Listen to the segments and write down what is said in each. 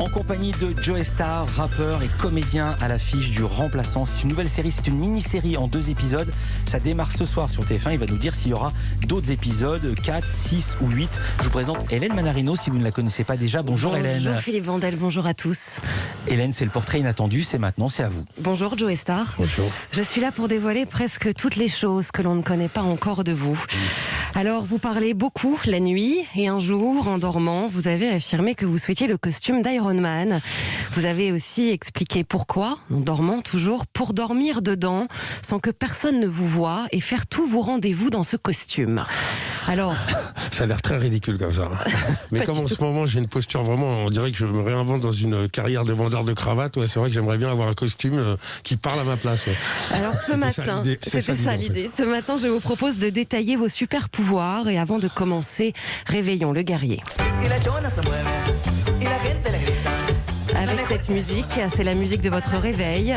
En compagnie de Joey Starr, rappeur et comédien à l'affiche du Remplaçant. C'est une nouvelle série, c'est une mini-série en 2 épisodes. Ça démarre ce soir sur TF1. Il va nous dire s'il y aura d'autres épisodes, 4, 6 ou 8. Je vous présente Hélène Manarino, si vous ne la connaissez pas déjà. Bonjour Hélène. Bonjour Philippe Vandel, bonjour à tous. Hélène, c'est le portrait inattendu, c'est maintenant, c'est à vous. Bonjour Joey Starr. Bonjour. Je suis là pour dévoiler presque toutes les choses que l'on ne connaît pas encore de vous. Alors, vous parlez beaucoup la nuit et un jour, en dormant, vous avez affirmé que vous souhaitiez le costume d'Iron Man. Vous avez aussi expliqué pourquoi, en dormant toujours, pour dormir dedans, sans que personne ne vous voie et faire tous vos rendez-vous dans ce costume. Alors... Ça a l'air très ridicule comme ça. Mais comme en ce moment j'ai une posture vraiment, on dirait que je me réinvente dans une carrière de vendeur de cravates, ouais, c'est vrai que j'aimerais bien avoir un costume qui parle à ma place. Ouais. Alors ce matin, c'était ça l'idée. Ce matin, je vous propose de détailler vos super pouvoirs et avant de commencer, réveillons le guerrier. Avec cette musique, c'est la musique de votre réveil.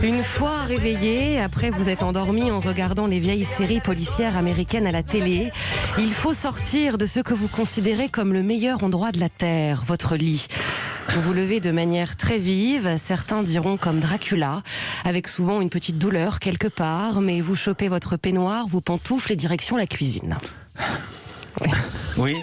Une fois réveillé, après vous êtes endormi en regardant les vieilles séries policières américaines à la télé, il faut sortir de ce que vous considérez comme le meilleur endroit de la Terre, votre lit. Vous vous levez de manière très vive, certains diront comme Dracula, avec souvent une petite douleur quelque part, mais vous chopez votre peignoir, vos pantoufles et direction la cuisine. Oui.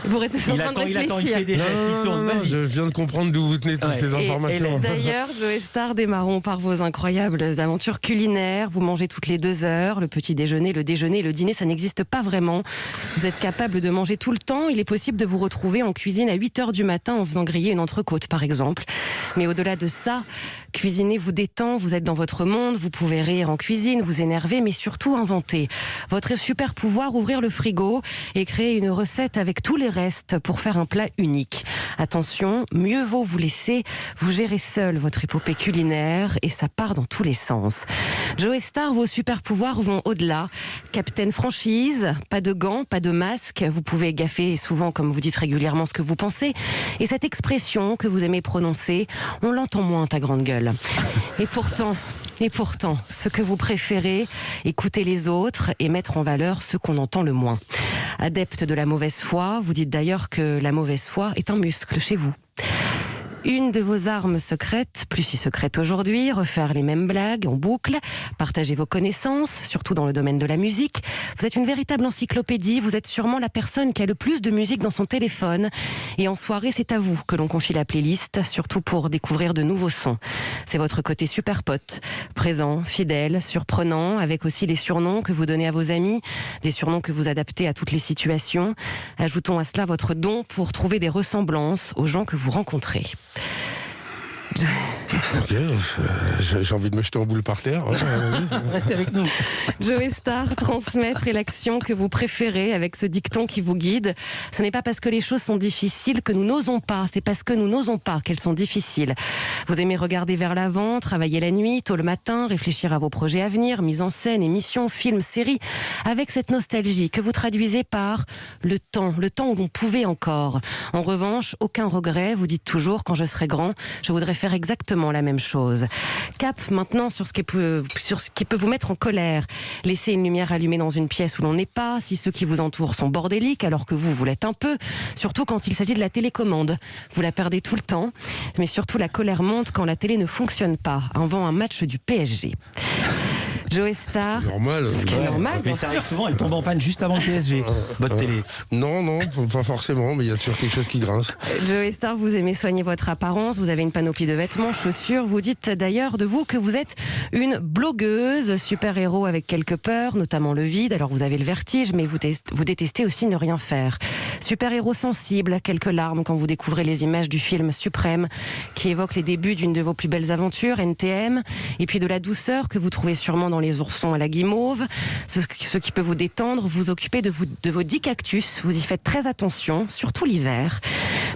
Vous êtes en train de réfléchir. Il fait des gestes, il tourne. Non, je viens de comprendre d'où vous tenez toutes ces informations. Et d'ailleurs, Joey Starr, démarrons par vos incroyables aventures culinaires. Vous mangez toutes les 2 heures, le petit déjeuner, le déjeuner, le dîner, ça n'existe pas vraiment. Vous êtes capable de manger tout le temps. Il est possible de vous retrouver en cuisine à 8 heures du matin en faisant griller une entrecôte, par exemple. Mais au-delà de ça, cuisiner vous détend, vous êtes dans votre monde, vous pouvez rire en cuisine, vous énerver, mais surtout inventer. Votre super pouvoir, ouvrir le frigo et créer une recette avec tous les restes pour faire un plat unique. Attention, mieux vaut vous laisser, vous gérez seul votre épopée culinaire et ça part dans tous les sens. Joey Starr, vos super pouvoirs vont au-delà. Capitaine franchise, pas de gants, pas de masque, vous pouvez gaffer souvent comme vous dites régulièrement ce que vous pensez. Et cette expression que vous aimez prononcer, on l'entend moins ta grande gueule. Et pourtant, ce que vous préférez, écouter les autres et mettre en valeur ce qu'on entend le moins. Adepte de la mauvaise foi, vous dites d'ailleurs que la mauvaise foi est un muscle chez vous. Une de vos armes secrètes, plus si secrète aujourd'hui, refaire les mêmes blagues en boucle, partager vos connaissances, surtout dans le domaine de la musique. Vous êtes une véritable encyclopédie, vous êtes sûrement la personne qui a le plus de musique dans son téléphone. Et en soirée, c'est à vous que l'on confie la playlist, surtout pour découvrir de nouveaux sons. C'est votre côté super pote, présent, fidèle, surprenant, avec aussi les surnoms que vous donnez à vos amis, des surnoms que vous adaptez à toutes les situations. Ajoutons à cela votre don pour trouver des ressemblances aux gens que vous rencontrez. Ok, j'ai envie de me jeter en boule par terre. Restez avec nous. Joey Starr, transmettre est l'action que vous préférez avec ce dicton qui vous guide. Ce n'est pas parce que les choses sont difficiles que nous n'osons pas, c'est parce que nous n'osons pas qu'elles sont difficiles. Vous aimez regarder vers l'avant, travailler la nuit, tôt le matin, réfléchir à vos projets à venir, mise en scène, émissions, films, séries, avec cette nostalgie que vous traduisez par le temps où l'on pouvait encore. En revanche, aucun regret, vous dites toujours, quand je serai grand, je voudrais faire exactement la même chose. Cap maintenant sur ce qui peut vous mettre en colère. Laissez une lumière allumée dans une pièce où l'on n'est pas, si ceux qui vous entourent sont bordéliques alors que vous l'êtes un peu, surtout quand il s'agit de la télécommande. Vous la perdez tout le temps, mais surtout la colère monte quand la télé ne fonctionne pas, avant un match du PSG. Joey Starr, Normal. ce qui est normal. Mais ça arrive souvent, elle tombe en panne juste avant le PSG, votre télé. Non, pas forcément, mais il y a toujours quelque chose qui grince. Joey Starr, vous aimez soigner votre apparence, vous avez une panoplie de vêtements, chaussures. Vous dites d'ailleurs de vous que vous êtes une blogueuse, super-héros avec quelques peurs, notamment le vide. Alors vous avez le vertige, mais vous détestez aussi ne rien faire. Super-héros sensible, quelques larmes quand vous découvrez les images du film Suprême, qui évoque les débuts d'une de vos plus belles aventures, NTM, et puis de la douceur que vous trouvez sûrement dans les oursons à la guimauve. Ce qui peut vous détendre, vous occupez de vos 10 cactus, vous y faites très attention, surtout l'hiver.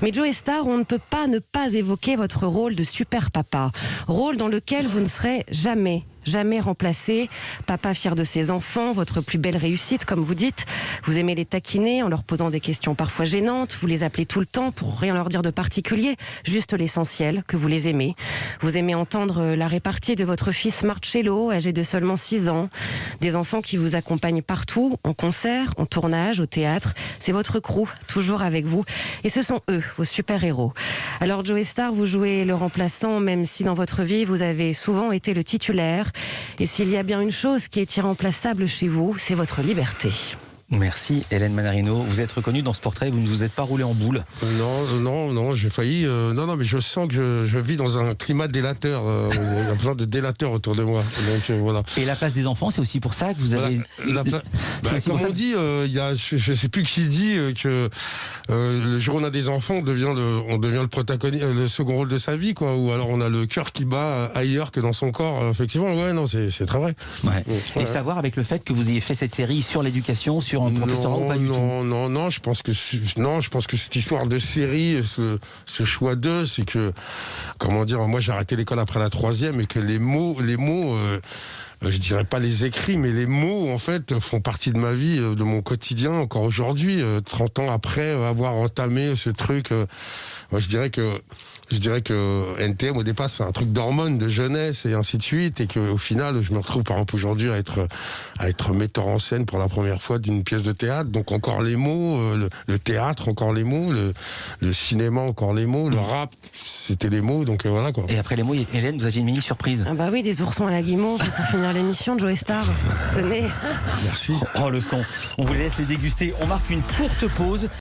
Mais Joey Starr, on ne peut pas ne pas évoquer votre rôle de super papa, rôle dans lequel vous ne serez jamais jamais remplacé. Papa fier de ses enfants, votre plus belle réussite, comme vous dites. Vous aimez les taquiner en leur posant des questions parfois gênantes. Vous les appelez tout le temps pour rien leur dire de particulier, juste l'essentiel, que vous les aimez. Vous aimez entendre la répartie de votre fils Marcello, âgé de seulement 6 ans. Des enfants qui vous accompagnent partout, en concert, en tournage, au théâtre. C'est votre crew, toujours avec vous. Et ce sont eux, vos super-héros. Alors Joey Starr, vous jouez le remplaçant, même si dans votre vie, vous avez souvent été le titulaire. Et s'il y a bien une chose qui est irremplaçable chez vous, c'est votre liberté. Merci Hélène Manarino. Vous êtes reconnue dans ce portrait, vous ne vous êtes pas roulé en boule. Non, j'ai failli. Non, mais je sens que je vis dans un climat délateur. Il y a plein de délateurs autour de moi. Donc voilà. Et la place des enfants, c'est aussi pour ça que vous avez. Comme on dit, il y a, je sais plus qui dit que le jour où on a des enfants, on devient le protagoniste, le second rôle de sa vie, quoi. Ou alors on a le cœur qui bat ailleurs que dans son corps. Effectivement, ouais, non, c'est très vrai. Ouais. Et savoir avec le fait que vous ayez fait cette série sur l'éducation, sur un professorat ou pas du tout. Non, je pense que cette histoire de série, ce choix d'eux, c'est que, comment dire, moi j'ai arrêté l'école après la 3e et que les mots, je dirais pas les écrits, mais les mots, en fait, font partie de ma vie, de mon quotidien, encore aujourd'hui, 30 ans après avoir entamé ce truc. Moi, je dirais que NTM, au départ, c'est un truc d'hormones, de jeunesse et ainsi de suite, et qu'au final, je me retrouve, par exemple, aujourd'hui à être metteur en scène pour la première fois d'une pièce de théâtre. Donc, encore les mots, le théâtre, encore les mots, le cinéma, encore les mots, le rap, c'était les mots, donc voilà, quoi. Et après les mots, Hélène, vous aviez une mini-surprise. Ah bah oui, des oursons à la guimauve pour finir l'émission de Joey Starr. Tenez. Merci. Oh, le son. On vous laisse les déguster. On marque une courte pause.